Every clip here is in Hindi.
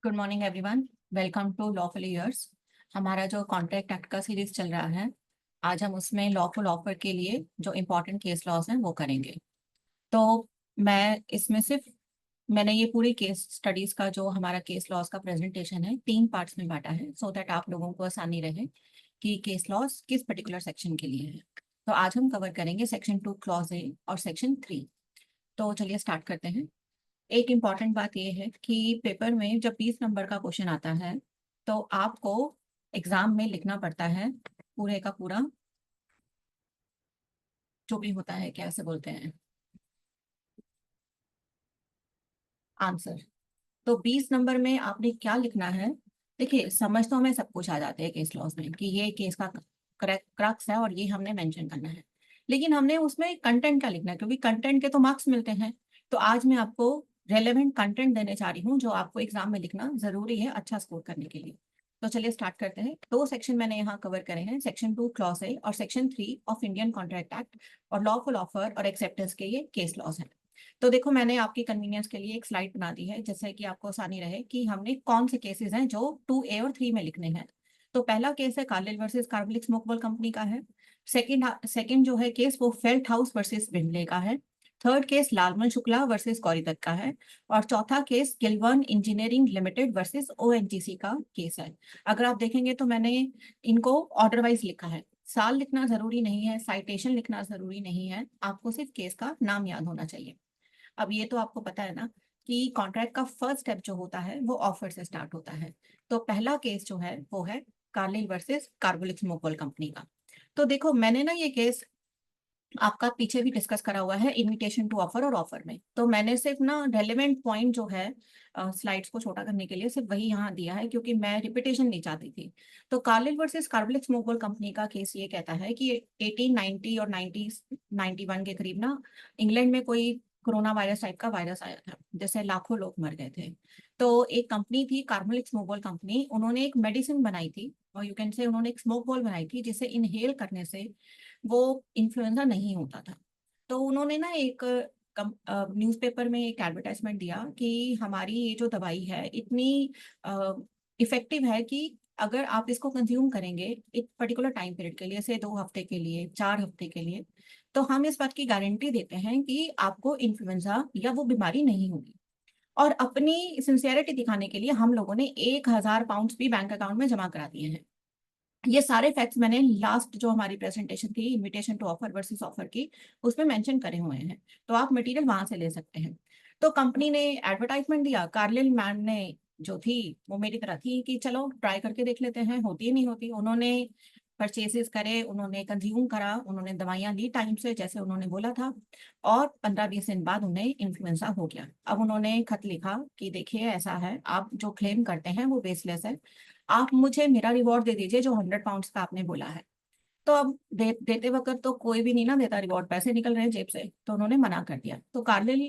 Good morning everyone. Welcome to lawful years. हमारा जो कॉन्ट्रैक्ट एक्ट का सीरीज चल रहा है, आज हम उसमें लॉफुल ऑफर के लिए जो इम्पोर्टेंट केस लॉज हैं वो करेंगे। तो मैं इसमें सिर्फ मैंने ये पूरी केस स्टडीज का जो हमारा केस लॉज का प्रेजेंटेशन है 3 पार्ट्स में बांटा है, सो दैट आप लोगों को आसानी रहे कि केस लॉज किस पर्टिकुलर सेक्शन के लिए है। तो आज हम कवर करेंगे सेक्शन 2 क्लॉज ए और सेक्शन 3। तो चलिए स्टार्ट करते हैं। एक इम्पॉर्टेंट बात यह है कि पेपर में जब 20 नंबर का क्वेश्चन आता है तो आपको एग्जाम में लिखना पड़ता है पूरे का पूरा जो भी होता है, कैसे बोलते हैं, आंसर। तो 20 नंबर में आपने क्या लिखना है। देखिए, समझ तो हमें सब कुछ आ जाते हैं केस लॉस में कि ये केस का क्रक्स है और ये हमने मेंशन करना है, लेकिन हमने उसमें कंटेंट क्या लिखना है, क्योंकि कंटेंट के तो मार्क्स मिलते हैं। तो आज मैं आपको रेलेवेंट कंटेंट देने जा रही हूँ जो आपको एग्जाम में लिखना जरूरी है अच्छा स्कोर करने के लिए। तो चलिए स्टार्ट करते हैं। 2 सेक्शन मैंने यहाँ कवर करे हैं, सेक्शन 2 क्लॉज ए और section 3 of Indian contract act. और लॉफुल ऑफर और एक्सेप्टेंस के ये केस लॉज हैं। तो देखो, मैंने आपकी कन्वीनियंस के लिए एक स्लाइड बना दी है जिससे कि आपको आसानी रहे कि हमने कौन से केसेस हैं जो 2A और 3 में लिखने हैं। तो पहला केस है कार्लिल वर्सेस कार्बोलिक स्मोकेबल कंपनी का है। सेकंड जो है केस वो फेल्ट हाउस वर्सेस बिंडले का है। Third case Lalman Shukla versus कौरितक का है। और चौथा case Gilvern engineering limited versus ONGC का केस है। अगर आप देखेंगे तो मैंने इनको ऑर्डर वाइज लिखा है। साल लिखना जरूरी नहीं है, साइटेशन लिखना जरूरी नहीं है, आपको सिर्फ केस का नाम याद होना चाहिए। अब ये तो आपको पता है ना कि कॉन्ट्रैक्ट का फर्स्ट स्टेप जो होता है वो ऑफर से स्टार्ट होता है। तो पहला केस जो है वो है कार्लिल वर्सेस कार्बोलिक स्मोकेबल कंपनी का। तो देखो, मैंने ना ये केस आपका पीछे भी डिस्कस करा हुआ है इनविटेशन टू ऑफर और ऑफर में। तो मैंने सिर्फ ना रेलेवेंट पॉइंट जो है स्लाइड्स को छोटा करने के लिए सिर्फ वही यहाँ दिया है, क्योंकि मैं रिपीटेशन नहीं चाहती थी। तो कार्लिल वर्सेस कार्बोलिक स्मोकेबल कंपनी का केस ये कहता है कि 1890 और 1991 के करीब ना इंग्लैंड में कोई कोरोना वायरस टाइप का वायरस आया था जिससे लाखों लोग मर गए थे। तो एक कंपनी थी कार्बोलिक स्मोकेबल कंपनी, उन्होंने एक मेडिसिन बनाई थी और यू कैन से उन्होंने एक स्मोक बॉल बनाई थी जिसे इनहेल करने से वो इन्फ्लुएंजा नहीं होता था। तो उन्होंने ना एक न्यूज़पेपर में एक एडवर्टाइजमेंट दिया कि हमारी ये जो दवाई है इतनी इफेक्टिव है कि अगर आप इसको कंज्यूम करेंगे एक पर्टिकुलर टाइम पीरियड के लिए, से 2 हफ्ते के लिए, 4 हफ्ते के लिए, तो हम इस बात की गारंटी देते हैं कि आपको इन्फ्लुएंजा या वो बीमारी नहीं होगी। और अपनी सिंसियरिटी दिखाने के लिए हम लोगों ने 1,000 पाउंड भी बैंक अकाउंट में जमा करा दिए हैं। ये सारे फैक्ट्स मैंने लास्ट जो हमारी प्रेजेंटेशन थी invitation to offer versus offer की, उसमें मेंशन करे हुए हैं। तो आप मटेरियल वहां से ले सकते हैं। तो कंपनी ने एडवर्टाइजमेंट दिया, कार्लिल मैम ने जो थी वो मेरी तरह थी कि चलो ट्राई करके देख लेते हैं, होती है नहीं होती। उन्होंने परचेजेस करे, उन्होंने कंज्यूम करा, उन्होंने दवाइयां ली टाइम से जैसे उन्होंने बोला था। और 15-20 दिन बाद उन्हें इन्फ्लुएंजा हो गया। अब उन्होंने खत लिखा कि देखिए ऐसा है, आप जो क्लेम करते हैं वो बेसलेस है, आप मुझे मेरा रिवॉर्ड दे दीजिए जो 100 पाउंड्स का आपने बोला है। तो अब देते वक्त तो कोई भी नहीं ना देता रिवॉर्ड, पैसे निकल रहे हैं जेब से, तो उन्होंने मना कर दिया। तो कार्लिल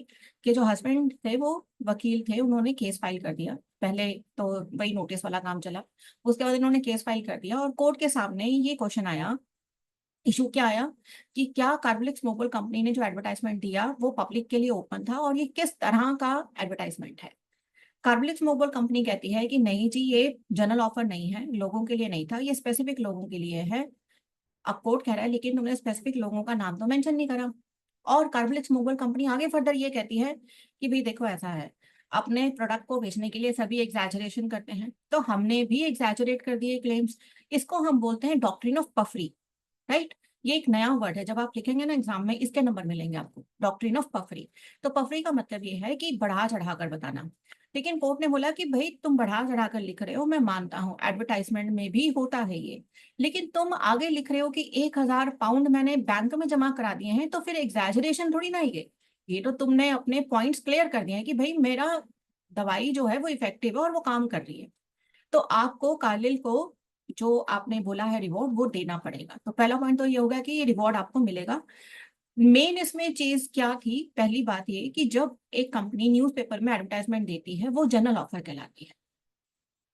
के जो हस्बैंड थे वो वकील थे, उन्होंने केस फाइल कर दिया। पहले तो वही नोटिस वाला काम चला, उसके बाद इन्होंने केस फाइल कर दिया और कोर्ट के सामने ये क्वेश्चन आया, इशू क्या आया कि क्या कार्बोलिक स्मोकेबल कंपनी ने जो एडवर्टाइजमेंट दिया वो पब्लिक के लिए ओपन था और ये किस तरह का एडवर्टाइजमेंट है। कार्बोलिक स्मोकेबल कंपनी कहती है कि नहीं जी, ये जनरल ऑफर नहीं है, लोगों के लिए नहीं था, ये स्पेसिफिक लोगों के लिए है। अब कोर्ट कह रहा है लेकिन तुमने स्पेसिफिक लोगों का नाम तो मेंशन नहीं करा। और कार्बोलिक स्मोकेबल कंपनी आगे फर्दर ये कहती है कि भाई देखो ऐसा है, अपने प्रोडक्ट को बेचने के लिए सभी एग्जैजरेशन करते हैं, तो हमने भी एग्जैजरेट कर दिए क्लेम्स। इसको हम बोलते हैं डॉक्ट्रिन ऑफ पफरी, राइट। ये एक नया वर्ड है, जब आप लिखेंगे ना एग्जाम में इसके नंबर मिलेंगे आपको, डॉक्ट्रिन ऑफ पफरी। तो पफरी का मतलब ये है कि बढ़ा चढ़ा कर बताना। लेकिन कोर्ट ने बोला कि भाई तुम बढ़ा चढ़ा कर लिख रहे हो, मैं मानता हूँ एडवर्टाइजमेंट में भी होता है ये, लेकिन तुम आगे लिख रहे हो कि 1,000 पाउंड मैंने बैंक में जमा करा दिए हैं, तो फिर एग्जैजरेशन थोड़ी ना है ये तो तुमने अपने पॉइंट्स क्लियर कर दिए हैं कि भाई मेरा दवाई जो है वो इफेक्टिव है और वो काम कर रही है। तो आपको कार्लिल को जो आपने बोला है रिवॉर्ड वो देना पड़ेगा। तो पहला पॉइंट तो ये होगा कि ये रिवॉर्ड आपको मिलेगा। मेन इसमें चीज क्या थी, पहली बात ये कि जब एक कंपनी न्यूज़पेपर में एडवर्टाइजमेंट देती है वो जनरल ऑफर कहलाती है।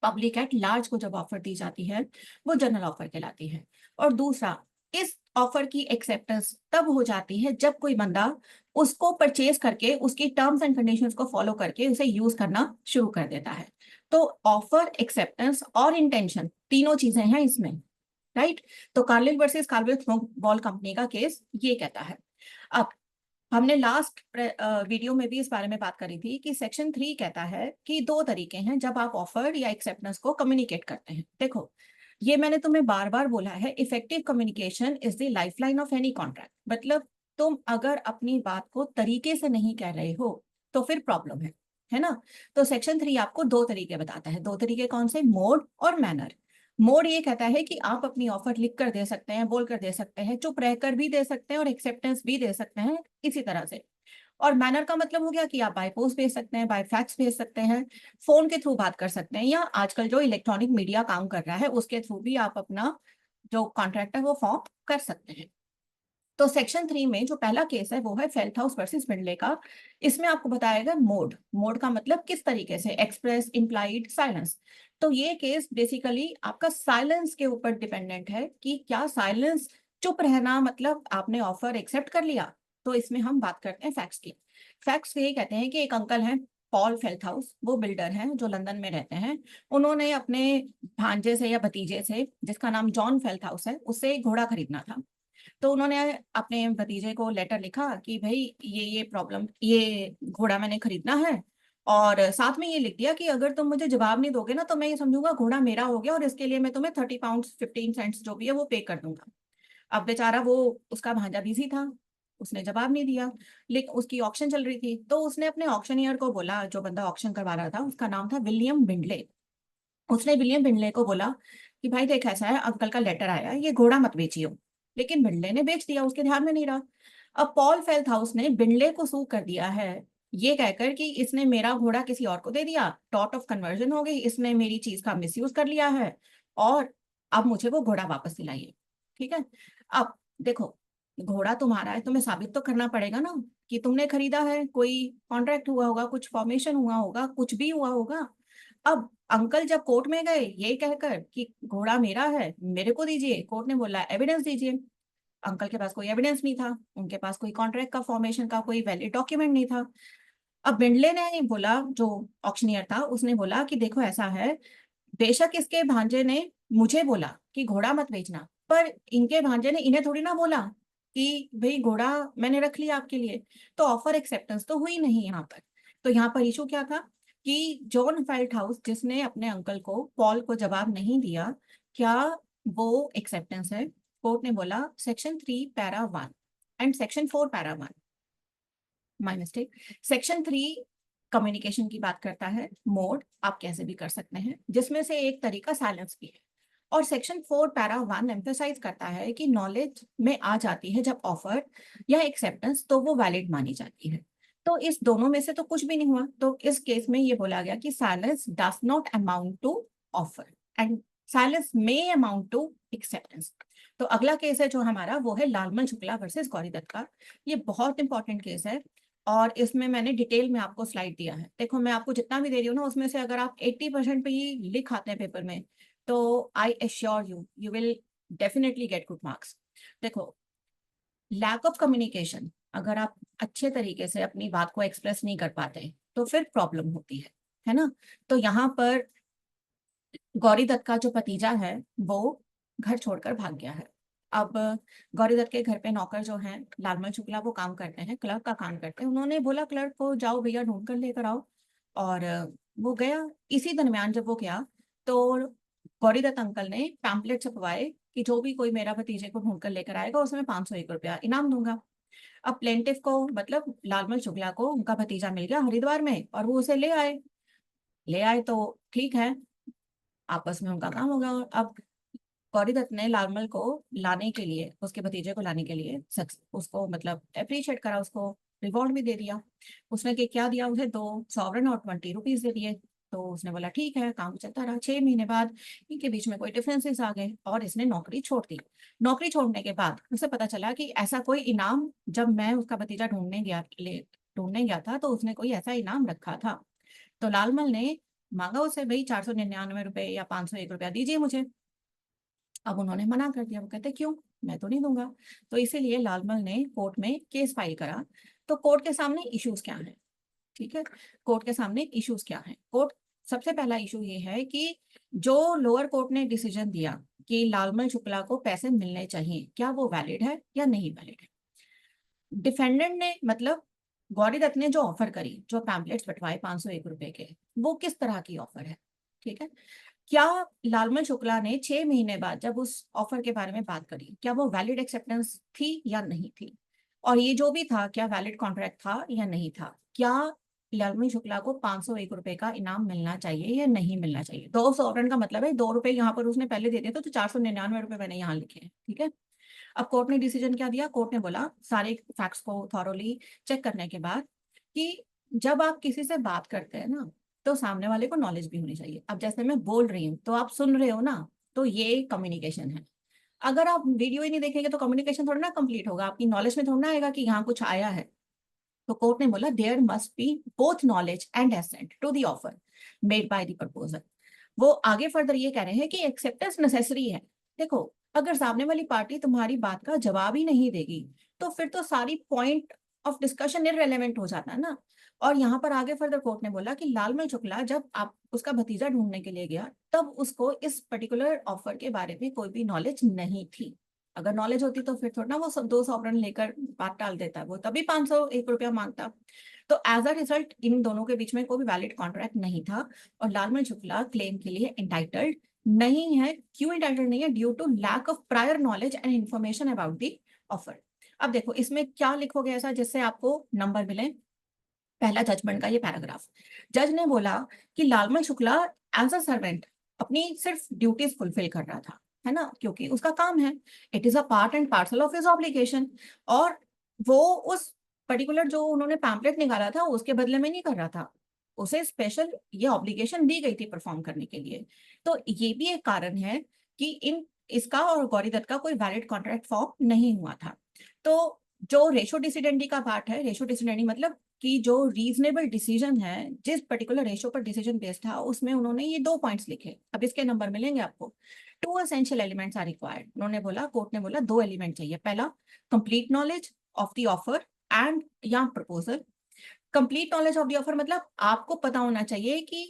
पब्लिक एट लार्ज को जब ऑफर दी जाती है वो जनरल ऑफर कहलाती है। और दूसरा, इस ऑफर की एक्सेप्टेंस तब हो जाती है जब कोई बंदा उसको परचेज करके उसकी टर्म्स एंड कंडीशंस को फॉलो करके उसे यूज करना शुरू कर देता है। तो ऑफर, एक्सेप्टेंस और इंटेंशन तीनों चीजें हैं इसमें, राइट। तो Carlill versus Carlill snowball company का केस ये कहता है। अब हमने लास्ट वीडियो में भी इस बारे में बात करी थी कि सेक्शन 3 कहता है कि दो तरीके हैं जब आप ऑफर या एक्सेप्टेंस को कम्युनिकेट करते हैं। देखो, ये मैंने तुम्हें बार बार बोला है, effective communication is the lifeline of any contract. मतलब तुम अगर अपनी बात को तरीके से नहीं कह रहे हो तो फिर प्रॉब्लम है ना। तो सेक्शन 3 आपको दो तरीके बताता है। दो तरीके कौन से? मोड और मैनर। मोड ये कहता है कि आप अपनी ऑफर लिख कर दे सकते हैं, बोल कर दे सकते हैं, चुप रहकर भी दे सकते हैं और एक्सेप्टेंस भी दे सकते हैं इसी तरह से। और मैनर का मतलब हो गया कि आप बाय पोस्ट भेज सकते हैं, बाय फैक्स भेज सकते हैं, फोन के थ्रू बात कर सकते हैं, या आजकल जो इलेक्ट्रॉनिक मीडिया काम कर रहा है उसके थ्रू भी आप अपना जो कॉन्ट्रैक्ट है वो फॉर्म कर सकते हैं। तो सेक्शन 3 में जो पहला केस है वो है फेल्टहाउस वर्सेस बिंडले का। इसमें आपको बताएगा मोड। मोड का मतलब किस तरीके से, एक्सप्रेस, इम्प्लाइड, साइलेंस। तो ये केस बेसिकली आपका साइलेंस के ऊपर डिपेंडेंट है कि क्या साइलेंस, चुप रहना मतलब आपने ऑफर एक्सेप्ट कर लिया। तो इसमें हम बात करते हैं फैक्ट्स की। फैक्ट्स यही कहते हैं कि एक अंकल हैं, पॉल फेल्टहाउस, वो बिल्डर हैं जो लंदन में रहते हैं। उन्होंने अपने भांजे से या भतीजे से, जिसका नाम जॉन फेल्टहाउस है, उससे एक घोड़ा खरीदना था। तो उन्होंने अपने भतीजे को लेटर लिखा कि भाई ये प्रॉब्लम, ये घोड़ा मैंने खरीदना है, और साथ में ये लिख दिया कि अगर तुम मुझे जवाब नहीं दोगे ना तो मैं ये समझूंगा घोड़ा मेरा हो गया और इसके लिए मैं तुम्हें 30 पाउंड 15 सेंट्स जो भी है वो पे कर दूंगा। अब बेचारा वो, उसका भांजा बिजी था, उसने जवाब नहीं दिया। लेकिन उसकी ऑक्शन चल रही थी तो उसने अपने ऑक्शनियर को बोला, जो बंदा ऑक्शन करवा रहा था उसका नाम था विलियम बिंडले। उसने विलियम बिंडले को बोला कि भाई देख, ऐसा है, अंकल का लेटर आया, ये घोड़ा मत बेचियो। लेकिन बिंडले ने बेच दिया, उसके ध्यान में नहीं रहा। अब पॉल फेल्थहाउस ने बिंडले को सू कर दिया है, ये कहकर कि इसने मेरा घोड़ा किसी और को दे दिया, टॉट ऑफ कन्वर्जन हो गई, इसने मेरी चीज का मिसयूज कर लिया है, और अब मुझे वो घोड़ा वापस दिलाइए। ठीक है। अब देखो, घोड़ा तुम्हारा है, तुम्हें साबित तो करना पड़ेगा ना कि तुमने खरीदा है, कोई कॉन्ट्रैक्ट हुआ होगा, कुछ फॉर्मेशन हुआ होगा, कुछ भी हुआ होगा। अब अंकल जब कोर्ट में गए ये कहकर कि घोड़ा मेरा है, मेरे को दीजिए, कोर्ट ने बोला एविडेंस दीजिए। अंकल के पास कोई एविडेंस नहीं था, उनके पास कोई कॉन्ट्रैक्ट का फॉर्मेशन का कोई वैलिड डॉक्यूमेंट नहीं था। अब बिंडले ने बोला, जो ऑक्शनियर था उसने बोला कि देखो ऐसा है, बेशक इसके भांजे ने मुझे बोला कि घोड़ा मत बेचना, पर इनके भांजे ने इन्हें थोड़ी ना बोला कि भाई घोड़ा मैंने रख लिया आपके लिए। तो ऑफर एक्सेप्टेंस तो हुई नहीं यहाँ पर। तो यहाँ पर इशू क्या था कि जॉन फेल्टहाउस, जिसने अपने अंकल को, पॉल को जवाब नहीं दिया, क्या वो एक्सेप्टेंस है? कोर्ट ने बोला section 3 para 1 and section 4 para 1, my mistake. Section 3 communication की बात करता है, मोड आप कैसे भी कर सकते हैं, जिसमें से एक तरीका साइलेंस भी है। और सेक्शन 4 पैरा 1 एम्फेसाइज करता है कि नॉलेज में आ जाती है जब ऑफर या एक्सेप्टेंस, तो वो वैलिड मानी जाती है। तो इस दोनों में से तो कुछ भी नहीं हुआ, तो इस केस में ये बोला गया कि silence does not amount to offer and silence may amount to acceptance. तो अगला केस है जो हमारा, वो है लालमन शुक्ला वर्सेस गौरी दत्त का। ये बहुत इंपॉर्टेंट केस है और इसमें मैंने डिटेल में आपको स्लाइड दिया है। देखो, मैं आपको जितना भी दे रही हूँ ना, उसमें से अगर आप 80% पे ही लिख आते हैं पेपर में, तो I assure you, you will definitely get good marks. देखो, लैक ऑफ कम्युनिकेशन, अगर आप अच्छे तरीके से अपनी बात को एक्सप्रेस नहीं कर पाते तो फिर प्रॉब्लम होती है ना। तो यहाँ पर गौरी दत्त का जो भतीजा है वो घर छोड़कर भाग गया है। अब गौरी दत्त के घर पे नौकर जो हैं लालमन शुक्ला, वो काम करते हैं, क्लर्क का काम करते हैं। उन्होंने बोला क्लर्क को, जाओ भैया ढूंढ कर लेकर आओ। और वो गया। इसी दरमियान जब वो गया तो गौरी दत्त अंकल ने पैम्पलेट छपवाए कि जो भी कोई मेरा भतीजे को ढूंढ कर लेकर आएगा उसमें 501 रुपया इनाम दूंगा। अब प्लेंटिफ को, मतलब लालमन शुक्ला को, उनका भतीजा मिल गया हरिद्वार में और वो उसे ले आए। ले आए तो ठीक है, आपस में उनका काम होगा। अब गौरी दत्त ने लालमल को लाने के लिए, उसके भतीजे को लाने के लिए उसको मतलब अप्रिशिएट करा, उसको रिवॉर्ड भी दे दिया। उसने क्या दिया, उसे 2 सॉवरन और 20 रुपीज दे दिए। तो उसने बोला ठीक है, काम चलता रहा। 6 महीने बाद इनके बीच में कोई डिफरेंसेस आ गए और इसने नौकरी छोड़ दी। नौकरी छोड़ने के बाद उसे पता चला कि ऐसा कोई इनाम, जब मैं उसका भतीजा ढूंढने गया था तो उसने कोई ऐसा इनाम रखा था। तो लालमल ने मांगा उसे, भाई 499 रुपए या 501 रुपया दीजिए मुझे। अब उन्होंने मना कर दिया। वो कहते क्यों? मैं तो नहीं दूंगा। तो इसीलिए लालमल ने कोर्ट में केस फाइल करा। तो कोर्ट के सामने इश्यूज क्या हैं? ठीक है, कोर्ट के सामने इश्यूज क्या हैं? कोर्ट सबसे पहला इशू ये है कि जो लोअर कोर्ट ने डिसीजन दिया कि लालमल शुक्ला को पैसे मिलने चाहिए, क्या वो वैलिड है या नहीं वैलिड है? डिफेंडेंट ने मतलब गौरी दत्त ने जो ऑफर करी, जो पैम्पलेट्स बंटवाए 501 रुपए के, वो किस तरह की ऑफर है? ठीक है, क्या लालमल शुक्ला ने 6 महीने बाद जब उस ऑफर के बारे में बात करी, क्या वो वैलिड एक्सेप्टेंस थी या नहीं थी? और ये जो भी था, क्या वैलिड कॉन्ट्रैक्ट था या नहीं था? क्या लालमल शुक्ला को 501 रुपए का इनाम मिलना चाहिए या नहीं मिलना चाहिए? 200 का मतलब है 2 रुपए यहाँ पर उसने पहले दे दिए तो 499 रुपए मैंने यहाँ लिखे हैं। ठीक है, अब कोर्ट ने डिसीजन क्या दिया? कोर्ट ने बोला सारे फैक्ट्स को थॉरोली चेक करने के बाद कि जब आप किसी से बात करते हैं ना, तो सामने वाले को नॉलेज भी होनी चाहिए। अब जैसे मैं बोल रही हूँ तो आप सुन रहे हो ना, तो ये कम्युनिकेशन है। अगर आप वीडियो ही नहीं देखेंगे तो कम्युनिकेशन थोड़ा ना कंप्लीट होगा, आपकी नॉलेज में थोड़ा ना आएगा कि यहाँ कुछ आया है। तो कोर्ट ने बोला there must be both knowledge and assent to the offer made by the proposer. वो आगे फर्दर ये कह रहे हैं कि एक्सेप्टेंस नेसेसरी है। देखो, अगर सामने वाली पार्टी तुम्हारी बात का जवाब ही नहीं देगी, तो फिर तो सारी पॉइंट ऑफ डिस्कशन इररिलेवेंट हो जाता है ना। और यहाँ पर आगे फर्दर कोर्ट ने बोला कि लालमल शुक्ला जब आप उसका भतीजा ढूंढने के लिए गया, तब उसको इस पर्टिकुलर ऑफर के बारे में कोई भी नॉलेज नहीं थी। अगर नॉलेज होती तो फिर थोड़ा ना वो सब 200 लेकर बात टाल देता, वो तभी 501 रुपया मांगता। तो एज अ रिजल्ट इन दोनों के बीच में कोई भी वैलिड कॉन्ट्रैक्ट नहीं था, और लालमल शुक्ला क्लेम के लिए एंटाइटल्ड नहीं है। क्यों एंटाइटल्ड नहीं है? Due to lack of prior knowledge and information about the offer. अब देखो इसमें क्या लिखोगे ऐसा जिससे आपको नंबर मिले। पहला जजमेंट का ये पैराग्राफ, जज ने बोला कि लालमल शुक्ला एज अ सर्वेंट अपनी सिर्फ ड्यूटीज फुलफिल कर रहा था, है ना, क्योंकि उसका काम है, it is a part and parcel of his obligation. और वो उस पर्टिकुलर जो उन्होंने पैम्पलेट निकाला था उसके बदले में नहीं कर रहा था, उसे स्पेशल ये ऑब्लिगेशन दी गई थी परफॉर्म करने के लिए। तो ये भी एक कारण है कि इन इसका और गौरी दत्त का कोई वैलिड कॉन्ट्रैक्ट फॉर्म नहीं हुआ था। तो जो रेशो डिसिडेंडी का पार्ट है, रेशो डिसिडेंडी मतलब कि जो रीजनेबल डिसीजन है, जिस पर्टिकुलर रेशो पर डिसीजन बेस्ड था, उसमें उन्होंने ये 2 पॉइंट्स लिखे। अब इसके नंबर मिलेंगे आपको। 2 एसेंशियल एलिमेंट्स आर रिक्वायर्ड। उन्होंने बोला, कोर्ट ने बोला 2 एलिमेंट चाहिए। पहला, complete knowledge of the offer and या proposal. Complete knowledge of the offer मतलब आपको पता होना चाहिए कि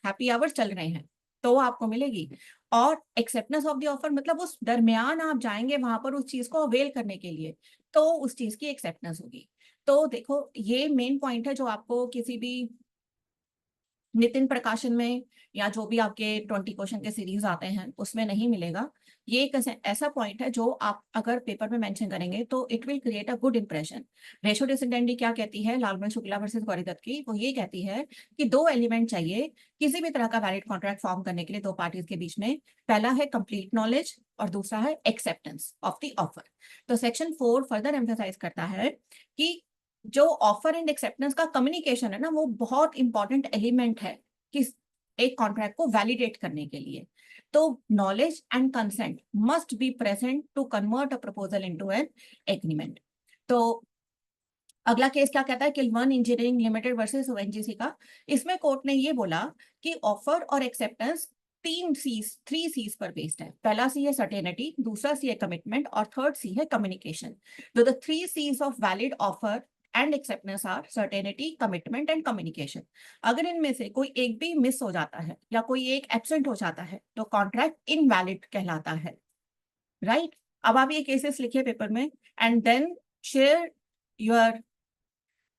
हैप्पी आवर्स चल रहे हैं, तो आपको मिलेगी। और एक्सेप्टेंस ऑफ द ऑफर मतलब उस दरमियान आप जाएंगे वहां पर उस चीज को अवेल करने के लिए, तो उस चीज की एक्सेप्टेंस होगी। तो देखो ये मेन पॉइंट है जो आपको किसी भी नितिन प्रकाशन में या जो भी आपके 20 क्वेश्चन के सीरीज आते हैं उसमें नहीं मिलेगा। ये एक ऐसा पॉइंट है जो आप अगर पेपर में मेंशन करेंगे तो it will create a good impression. Ratio decidendi क्या कहती है लालमल शुक्ला वर्सेस गौरी दत्त की? वो ये कहती है कि 2 एलिमेंट चाहिए किसी भी तरह का वैलिड कॉन्ट्रैक्ट फॉर्म करने के लिए दो पार्टीज के बीच में। पहला है कंप्लीट नॉलेज और दूसरा है एक्सेप्टेंस ऑफ द ऑफर। तो सेक्शन 4 फर्दर एम्फेसाइज करता है कि जो ऑफर एंड एक्सेप्टेंस का कम्युनिकेशन है ना, वो बहुत इंपॉर्टेंट एलिमेंट है कि एक कॉन्ट्रैक्ट को वैलिडेट करने के लिए। तो knowledge and consent must be present to convert a proposal into an agreement. तो अगला केस क्या कहता है, Kilburn engineering limited versus ONGC का। इसमें कोर्ट ने ये बोला कि ऑफर और एक्सेप्टेंस 3 C's पर बेस्ड है। पहला सी है सर्टेनिटी, दूसरा सी है कमिटमेंट और थर्ड सी है कम्युनिकेशन। तो the 3 C's of valid offer and acceptance are certainty, commitment and communication. अगर इनमें से कोई एक भी मिस हो जाता है या कोई एक एब्सेंट हो जाता है तो कॉन्ट्रैक्ट इनवैलिड कहलाता है। राइट, अब आप ये केसेस लिखिए पेपर में and then share your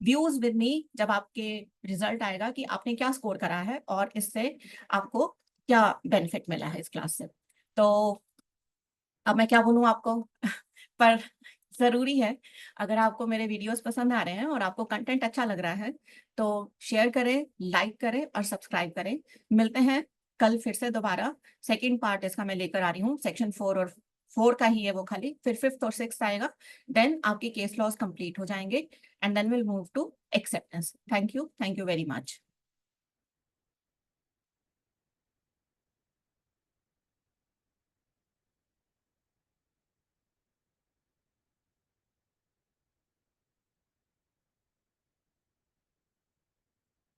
views with me जब आपके रिजल्ट आएगा कि आपने क्या स्कोर करा है और इससे आपको क्या बेनिफिट मिला है इस क्लास से। तो अब मैं क्या बोलूं आपको पर जरूरी है, अगर आपको मेरे वीडियोस पसंद आ रहे हैं और आपको कंटेंट अच्छा लग रहा है तो शेयर करें, लाइक करें और सब्सक्राइब करें। मिलते हैं कल फिर से दोबारा। सेकंड पार्ट इसका मैं लेकर आ रही हूँ, सेक्शन 4 और 4 का ही है वो खाली, फिर 5th और 6th आएगा। देन आपके केस लॉस कंप्लीट हो जाएंगे and then will move to acceptance. Thank you very much.